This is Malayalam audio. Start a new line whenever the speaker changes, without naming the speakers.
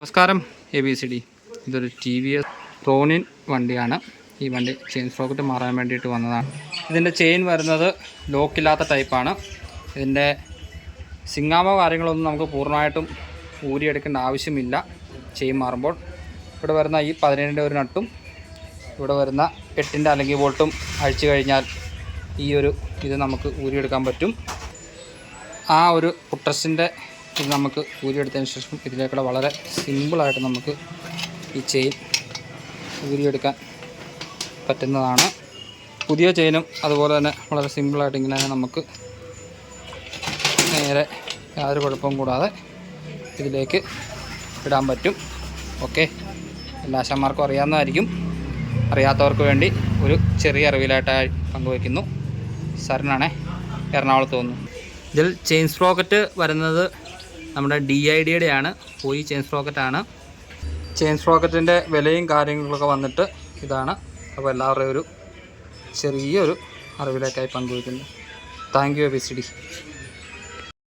നമസ്കാരം ABCD. ഇതൊരു TVS റോണിൻ വണ്ടിയാണ്. ഈ വണ്ടി ചെയിൻ സ്പ്രോക്കറ്റ് മാറാൻ വേണ്ടിയിട്ട് വന്നതാണ്. ഇതിൻ്റെ ചെയിൻ വരുന്നത് ലോക്കില്ലാത്ത ടൈപ്പാണ്. ഇതിൻ്റെ സിങ്ങാമോ കാര്യങ്ങളൊന്നും നമുക്ക് പൂർണ്ണമായിട്ടും ഊരിയെടുക്കേണ്ട ആവശ്യമില്ല ചെയിൻ മാറുമ്പോൾ. ഇവിടെ വരുന്ന ഈ 17ൻ്റെ ഒരു നട്ടും ഇവിടെ വരുന്ന 8ൻ്റെ അല്ലെങ്കിൽ ബോൾട്ടും അഴിച്ചു കഴിഞ്ഞാൽ ഇത് നമുക്ക് ഊരിയെടുക്കാൻ പറ്റും. ആ ഒരു പുട്ടസിൻ്റെ ഇത് നമുക്ക് ഊരിയെടുത്തതിന് ശേഷം ഇതിലേക്കൂടെ വളരെ സിമ്പിളായിട്ട് നമുക്ക് ഈ ചെയിൻ ഊരിയെടുക്കാൻ പറ്റുന്നതാണ്. പുതിയ ചെയിനും അതുപോലെ തന്നെ വളരെ സിമ്പിളായിട്ട് ഇങ്ങനെ നമുക്ക് നേരെ യാതൊരു കുഴപ്പവും കൂടാതെ ഇതിലേക്ക് ഇടാൻ പറ്റും. ഓക്കെ, എല്ലാ ആശാന്മാർക്കും അറിയാവുന്നതായിരിക്കും. അറിയാത്തവർക്ക് വേണ്ടി ഒരു ചെറിയ അറിവിലായിട്ടായി പങ്കുവയ്ക്കുന്നു. സരനാണേ, എറണാകുളത്ത് വന്നു. ഇതിൽ ചെയിൻ സ്പ്രോക്കറ്റ് വരുന്നത് നമ്മുടെ DIDയുടെ ആണ്. പോയി ചെയിൻ സ്പ്രോക്കറ്റാണ്. ചെയിൻ സ്പ്രോക്കറ്റിൻ്റെ വിലയും കാര്യങ്ങളൊക്കെ വന്നിട്ട് ഇതാണ്. അപ്പോൾ എല്ലാവരുടെയും ഒരു ചെറിയൊരു അറിവിലേക്കായി പങ്കുവയ്ക്കുന്നു. Thank you ABCD.